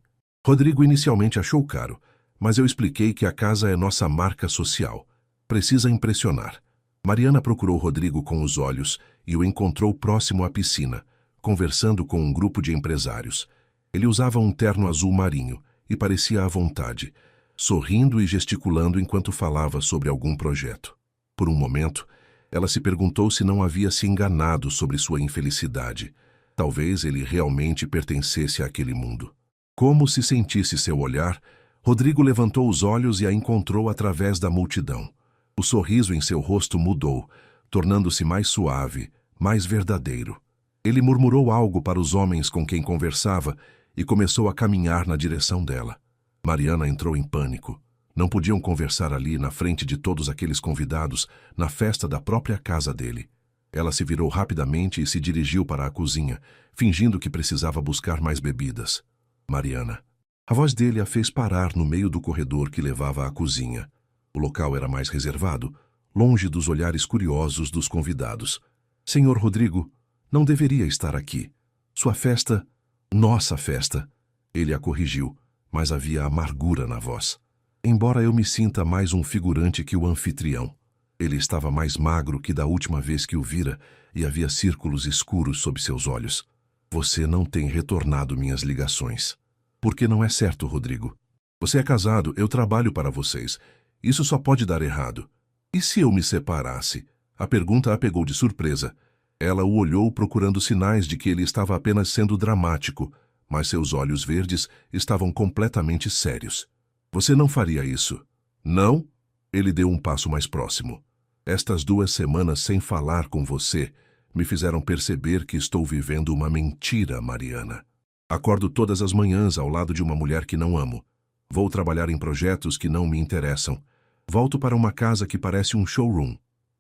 A: Rodrigo inicialmente achou caro, mas eu expliquei que a casa é nossa marca social. Precisa impressionar. Mariana procurou Rodrigo com os olhos e o encontrou próximo à piscina, conversando com um grupo de empresários. Ele usava um terno azul marinho e parecia à vontade, sorrindo e gesticulando enquanto falava sobre algum projeto. Por um momento, ela se perguntou se não havia se enganado sobre sua infelicidade. Talvez ele realmente pertencesse àquele mundo. Como se sentisse seu olhar, Rodrigo levantou os olhos e a encontrou através da multidão. O sorriso em seu rosto mudou, tornando-se mais suave, mais verdadeiro. Ele murmurou algo para os homens com quem conversava e começou a caminhar na direção dela. Mariana entrou em pânico. Não podiam conversar ali na frente de todos aqueles convidados, na festa da própria casa dele. Ela se virou rapidamente e se dirigiu para a cozinha, fingindo que precisava buscar mais bebidas. Mariana. A voz dele a fez parar no meio do corredor que levava à cozinha. O local era mais reservado, longe dos olhares curiosos dos convidados. Senhor Rodrigo, não deveria estar aqui. Sua festa... Nossa festa. Ele a corrigiu, mas havia amargura na voz. Embora eu me sinta mais um figurante que o anfitrião. Ele estava mais magro que da última vez que o vira e havia círculos escuros sob seus olhos. Você não tem retornado minhas ligações. Por que não é certo, Rodrigo? Você é casado, eu trabalho para vocês. Isso só pode dar errado. E se eu me separasse? A pergunta a pegou de surpresa. Ela o olhou procurando sinais de que ele estava apenas sendo dramático, mas seus olhos verdes estavam completamente sérios. Você não faria isso? Não? Ele deu um passo mais próximo. Estas 2 semanas sem falar com você me fizeram perceber que estou vivendo uma mentira, Mariana. Acordo todas as manhãs ao lado de uma mulher que não amo. Vou trabalhar em projetos que não me interessam. Volto para uma casa que parece um showroom.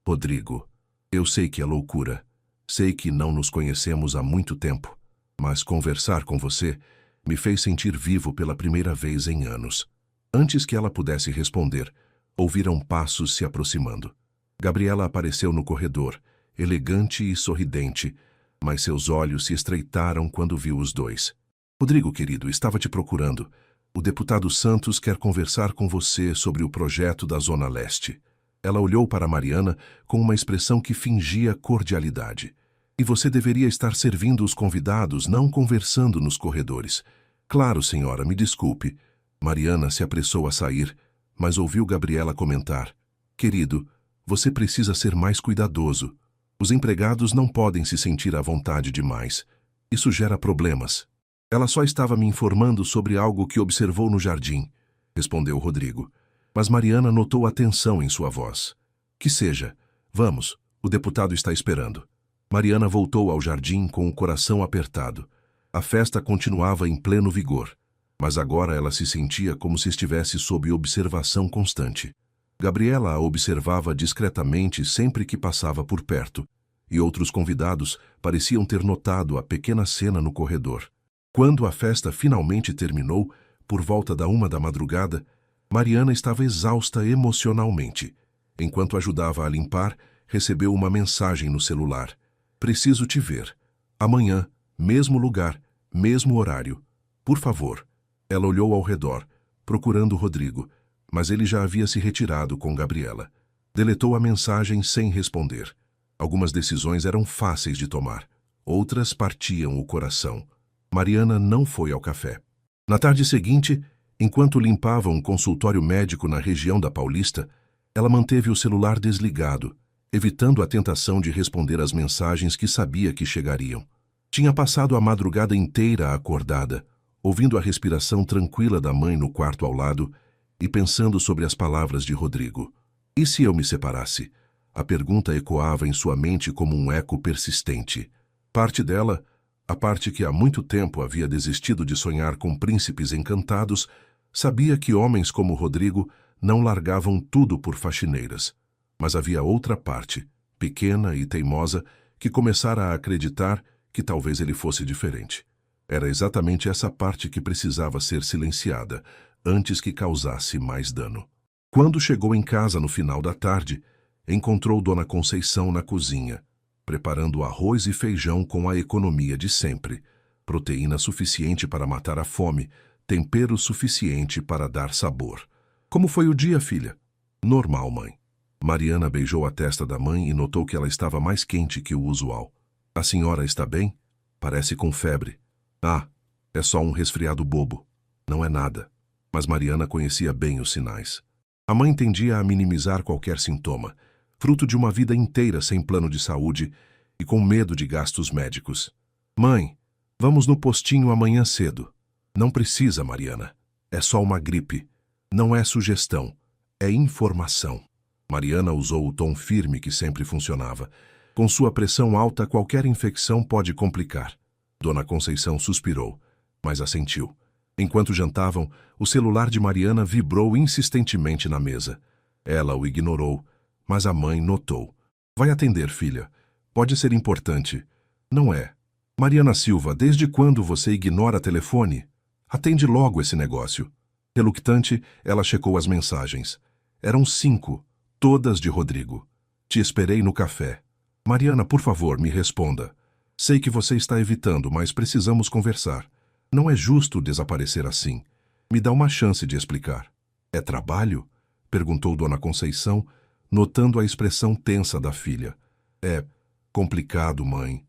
A: Rodrigo, eu sei que é loucura. Sei que não nos conhecemos há muito tempo. Mas conversar com você me fez sentir vivo pela primeira vez em anos. Antes que ela pudesse responder, ouviram passos se aproximando. Gabriela apareceu no corredor, elegante e sorridente, mas seus olhos se estreitaram quando viu os dois. Rodrigo, querido, estava te procurando. O deputado Santos quer conversar com você sobre o projeto da Zona Leste. Ela olhou para Mariana com uma expressão que fingia cordialidade. E você deveria estar servindo os convidados, não conversando nos corredores. Claro, senhora, me desculpe. Mariana se apressou a sair, mas ouviu Gabriela comentar. Querido, você precisa ser mais cuidadoso. Os empregados não podem se sentir à vontade demais. Isso gera problemas. Ela só estava me informando sobre algo que observou no jardim, respondeu Rodrigo. Mas Mariana notou a tensão em sua voz. Que seja. Vamos, o deputado está esperando. Mariana voltou ao jardim com o coração apertado. A festa continuava em pleno vigor. Mas agora ela se sentia como se estivesse sob observação constante. Gabriela a observava discretamente sempre que passava por perto, e outros convidados pareciam ter notado a pequena cena no corredor. Quando a festa finalmente terminou, por volta da 1 da madrugada, Mariana estava exausta emocionalmente. Enquanto ajudava a limpar, recebeu uma mensagem no celular. Preciso te ver. Amanhã, mesmo lugar, mesmo horário. Por favor. Ela olhou ao redor, procurando Rodrigo, mas ele já havia se retirado com Gabriela. Deletou a mensagem sem responder. Algumas decisões eram fáceis de tomar, outras partiam o coração. Mariana não foi ao café. Na tarde seguinte, enquanto limpava um consultório médico na região da Paulista, ela manteve o celular desligado, evitando a tentação de responder às mensagens que sabia que chegariam. Tinha passado a madrugada inteira acordada, ouvindo a respiração tranquila da mãe no quarto ao lado e pensando sobre as palavras de Rodrigo. E se eu me separasse? A pergunta ecoava em sua mente como um eco persistente. Parte dela, a parte que há muito tempo havia desistido de sonhar com príncipes encantados, sabia que homens como Rodrigo não largavam tudo por faxineiras. Mas havia outra parte, pequena e teimosa, que começara a acreditar que talvez ele fosse diferente. Era exatamente essa parte que precisava ser silenciada, antes que causasse mais dano. Quando chegou em casa no final da tarde, encontrou Dona Conceição na cozinha, preparando arroz e feijão com a economia de sempre, proteína suficiente para matar a fome, tempero suficiente para dar sabor. Como foi o dia, filha? Normal, mãe. Mariana beijou a testa da mãe e notou que ela estava mais quente que o usual. A senhora está bem? Parece com febre. Ah, é só um resfriado bobo. Não é nada. Mas Mariana conhecia bem os sinais. A mãe tendia a minimizar qualquer sintoma, fruto de uma vida inteira sem plano de saúde e com medo de gastos médicos. Mãe, vamos no postinho amanhã cedo. Não precisa, Mariana. É só uma gripe. Não é sugestão. É informação. Mariana usou o tom firme que sempre funcionava. Com sua pressão alta, qualquer infecção pode complicar. Dona Conceição suspirou, mas assentiu. Enquanto jantavam, o celular de Mariana vibrou insistentemente na mesa. Ela o ignorou, mas a mãe notou. Vai atender, filha. Pode ser importante. Não é. Mariana Silva, desde quando você ignora telefone? Atende logo esse negócio. Reluctante, ela checou as mensagens. Eram 5, todas de Rodrigo. Te esperei no café. Mariana, por favor, me responda. Sei que você está evitando, mas precisamos conversar. Não é justo desaparecer assim. Me dá uma chance de explicar. É trabalho? Perguntou Dona Conceição, notando a expressão tensa da filha. É complicado, mãe.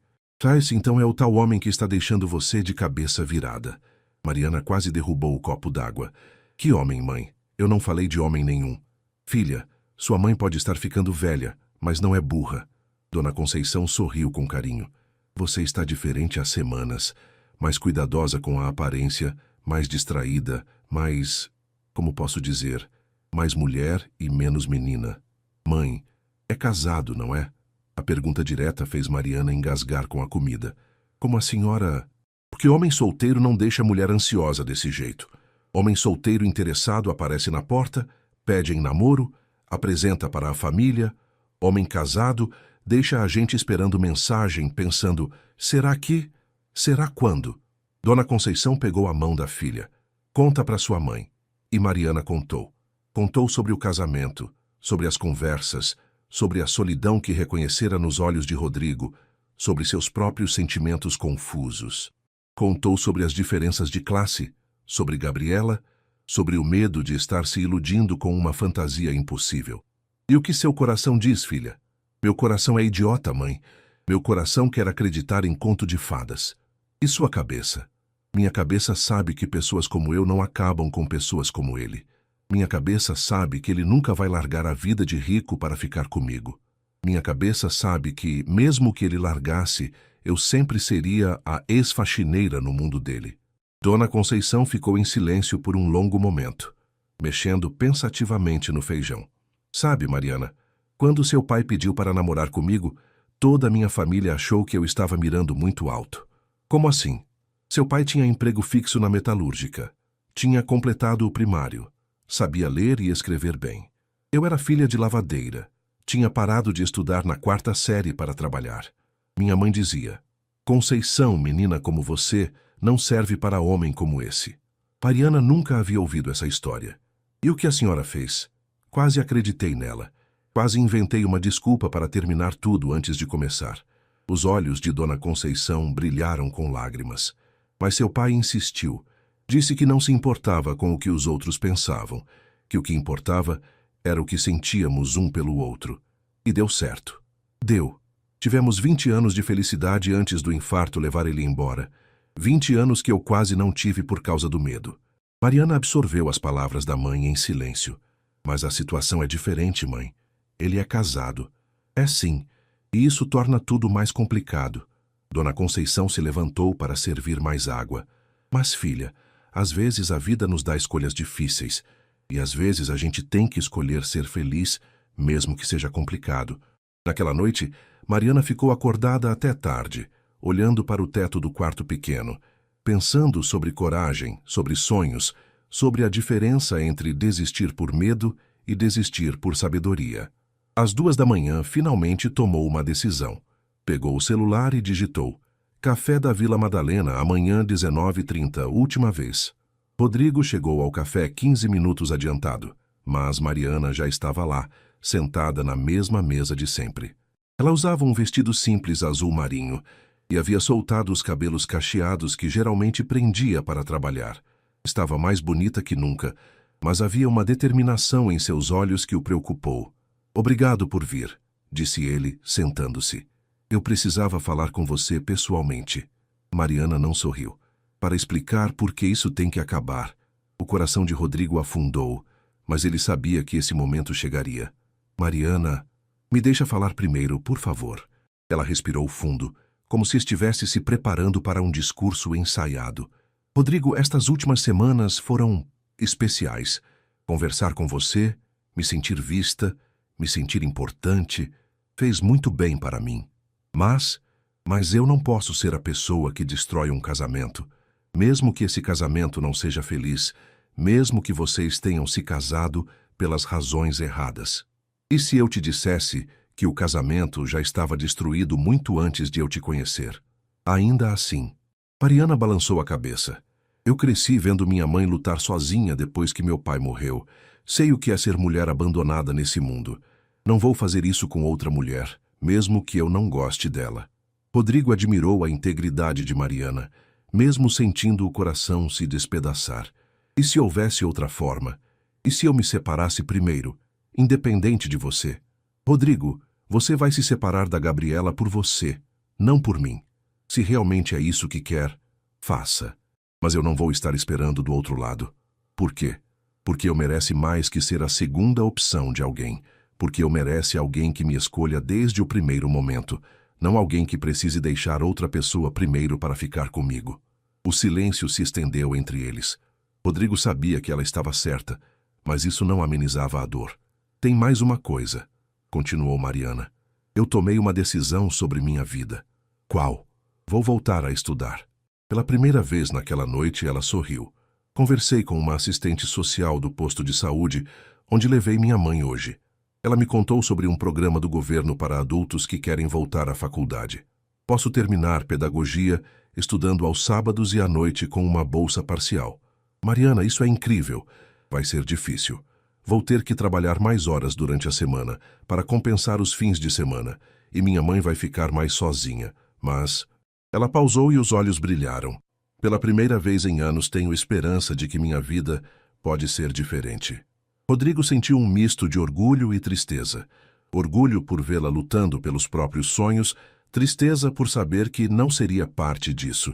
A: Esse então é o tal homem que está deixando você de cabeça virada. Mariana quase derrubou o copo d'água. Que homem, mãe? Eu não falei de homem nenhum. Filha, sua mãe pode estar ficando velha, mas não é burra. Dona Conceição sorriu com carinho. Você está diferente há semanas, mais cuidadosa com a aparência, mais distraída, mais, como posso dizer, mais mulher e menos menina. Mãe, é casado, não é? A pergunta direta fez Mariana engasgar com a comida. Como a senhora... Porque homem solteiro não deixa a mulher ansiosa desse jeito. Homem solteiro interessado aparece na porta, pede em namoro, apresenta para a família. Homem casado deixa a gente esperando mensagem, pensando, será que? Será quando? Dona Conceição pegou a mão da filha. Conta para sua mãe. E Mariana contou. Contou sobre o casamento, sobre as conversas, sobre a solidão que reconhecera nos olhos de Rodrigo, sobre seus próprios sentimentos confusos. Contou sobre as diferenças de classe, sobre Gabriela, sobre o medo de estar se iludindo com uma fantasia impossível. E o que seu coração diz, filha? Meu coração é idiota, mãe. Meu coração quer acreditar em conto de fadas. E sua cabeça? Minha cabeça sabe que pessoas como eu não acabam com pessoas como ele. Minha cabeça sabe que ele nunca vai largar a vida de rico para ficar comigo. Minha cabeça sabe que, mesmo que ele largasse, eu sempre seria a ex-faxineira no mundo dele. Dona Conceição ficou em silêncio por um longo momento, mexendo pensativamente no feijão. Sabe, Mariana, quando seu pai pediu para namorar comigo, toda a minha família achou que eu estava mirando muito alto. Como assim? Seu pai tinha emprego fixo na metalúrgica. Tinha completado o primário. Sabia ler e escrever bem. Eu era filha de lavadeira. Tinha parado de estudar na 4ª série para trabalhar. Minha mãe dizia: Conceição, menina como você, não serve para homem como esse. Mariana nunca havia ouvido essa história. E o que a senhora fez? Quase acreditei nela. Quase inventei uma desculpa para terminar tudo antes de começar. Os olhos de Dona Conceição brilharam com lágrimas. Mas seu pai insistiu. Disse que não se importava com o que os outros pensavam, que o que importava era o que sentíamos um pelo outro. E deu certo. Deu. Tivemos 20 anos de felicidade antes do infarto levar ele embora. 20 anos que eu quase não tive por causa do medo. Mariana absorveu as palavras da mãe em silêncio. Mas a situação é diferente, mãe. Ele é casado. É sim, e isso torna tudo mais complicado. Dona Conceição se levantou para servir mais água. Mas, filha, às vezes a vida nos dá escolhas difíceis, e às vezes a gente tem que escolher ser feliz, mesmo que seja complicado. Naquela noite, Mariana ficou acordada até tarde, olhando para o teto do quarto pequeno, pensando sobre coragem, sobre sonhos, sobre a diferença entre desistir por medo e desistir por sabedoria. Às 2 da manhã, finalmente tomou uma decisão. Pegou o celular e digitou: Café da Vila Madalena, amanhã 19h30, última vez. Rodrigo chegou ao café 15 minutos adiantado, mas Mariana já estava lá, sentada na mesma mesa de sempre. Ela usava um vestido simples azul marinho e havia soltado os cabelos cacheados que geralmente prendia para trabalhar. Estava mais bonita que nunca, mas havia uma determinação em seus olhos que o preocupou. Obrigado por vir, disse ele, sentando-se. Eu precisava falar com você pessoalmente. Mariana não sorriu. Para explicar por que isso tem que acabar. O coração de Rodrigo afundou, mas ele sabia que esse momento chegaria. Mariana, me deixa falar primeiro, por favor. Ela respirou fundo, como se estivesse se preparando para um discurso ensaiado. Rodrigo, estas últimas semanas foram especiais. Conversar com você, me sentir vista, me sentir importante, fez muito bem para mim. Mas eu não posso ser a pessoa que destrói um casamento. Mesmo que esse casamento não seja feliz, mesmo que vocês tenham se casado pelas razões erradas. E se eu te dissesse que o casamento já estava destruído muito antes de eu te conhecer? Ainda assim. Mariana balançou a cabeça. Eu cresci vendo minha mãe lutar sozinha depois que meu pai morreu. Sei o que é ser mulher abandonada nesse mundo. Não vou fazer isso com outra mulher, mesmo que eu não goste dela. Rodrigo admirou a integridade de Mariana, mesmo sentindo o coração se despedaçar. E se houvesse outra forma? E se eu me separasse primeiro, independente de você? Rodrigo, você vai se separar da Gabriela por você, não por mim. Se realmente é isso que quer, faça. Mas eu não vou estar esperando do outro lado. Por quê? Porque eu merece mais que ser a segunda opção de alguém. Porque eu merece alguém que me escolha desde o primeiro momento, não alguém que precise deixar outra pessoa primeiro para ficar comigo. O silêncio se estendeu entre eles. Rodrigo sabia que ela estava certa, mas isso não amenizava a dor. Tem mais uma coisa, continuou Mariana. Eu tomei uma decisão sobre minha vida. Qual? Vou voltar a estudar. Pela primeira vez naquela noite, ela sorriu. Conversei com uma assistente social do posto de saúde, onde levei minha mãe hoje. Ela me contou sobre um programa do governo para adultos que querem voltar à faculdade. Posso terminar pedagogia estudando aos sábados e à noite com uma bolsa parcial. Mariana, isso é incrível. Vai ser difícil. Vou ter que trabalhar mais horas durante a semana para compensar os fins de semana, e minha mãe vai ficar mais sozinha. Mas... Ela pausou e os olhos brilharam. Pela primeira vez em anos tenho esperança de que minha vida pode ser diferente. Rodrigo sentiu um misto de orgulho e tristeza. Orgulho por vê-la lutando pelos próprios sonhos, tristeza por saber que não seria parte disso.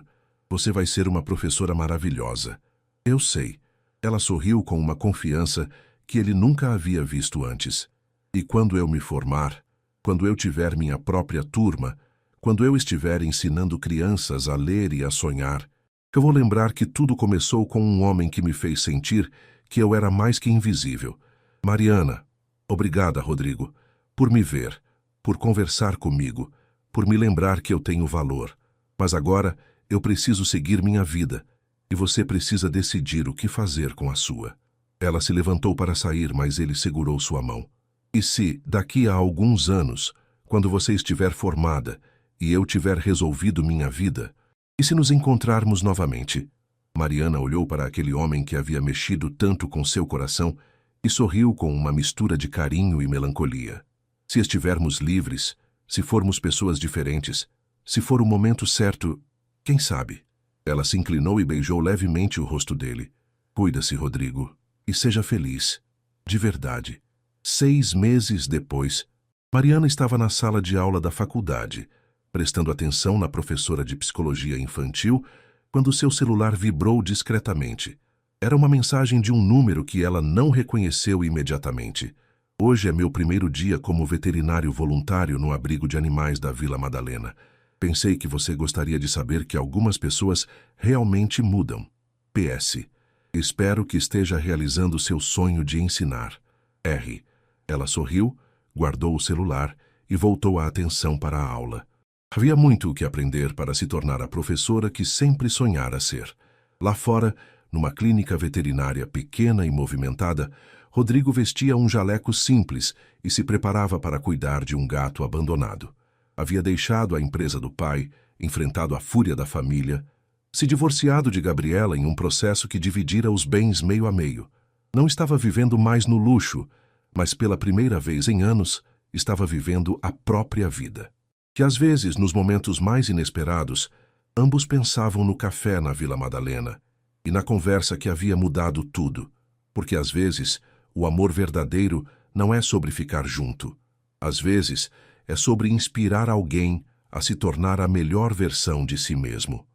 A: Você vai ser uma professora maravilhosa. Eu sei. Ela sorriu com uma confiança que ele nunca havia visto antes. E quando eu me formar, quando eu tiver minha própria turma, quando eu estiver ensinando crianças a ler e a sonhar, eu vou lembrar que tudo começou com um homem que me fez sentir que eu era mais que invisível. Mariana, obrigada, Rodrigo, por me ver, por conversar comigo, por me lembrar que eu tenho valor. Mas agora eu preciso seguir minha vida. E você precisa decidir o que fazer com a sua. Ela se levantou para sair, mas ele segurou sua mão. E se, daqui a alguns anos, quando você estiver formada e eu tiver resolvido minha vida, e se nos encontrarmos novamente? Mariana olhou para aquele homem que havia mexido tanto com seu coração e sorriu com uma mistura de carinho e melancolia. Se estivermos livres, se formos pessoas diferentes, se for o momento certo, quem sabe? Ela se inclinou e beijou levemente o rosto dele. Cuida-se, Rodrigo, e seja feliz. De verdade. 6 meses depois, Mariana estava na sala de aula da faculdade, prestando atenção na professora de psicologia infantil, quando seu celular vibrou discretamente. Era uma mensagem de um número que ela não reconheceu imediatamente. Hoje é meu primeiro dia como veterinário voluntário no abrigo de animais da Vila Madalena. Pensei que você gostaria de saber que algumas pessoas realmente mudam. PS. Espero que esteja realizando seu sonho de ensinar. R. Ela sorriu, guardou o celular e voltou a atenção para a aula. Havia muito o que aprender para se tornar a professora que sempre sonhara ser. Lá fora, numa clínica veterinária pequena e movimentada, Rodrigo vestia um jaleco simples e se preparava para cuidar de um gato abandonado. Havia deixado a empresa do pai, enfrentado a fúria da família, se divorciado de Gabriela em um processo que dividira os bens meio a meio. Não estava vivendo mais no luxo, mas pela primeira vez em anos, estava vivendo a própria vida. Que às vezes, nos momentos mais inesperados, ambos pensavam no café na Vila Madalena e na conversa que havia mudado tudo, porque às vezes o amor verdadeiro não é sobre ficar junto. Às vezes, é sobre inspirar alguém a se tornar a melhor versão de si mesmo.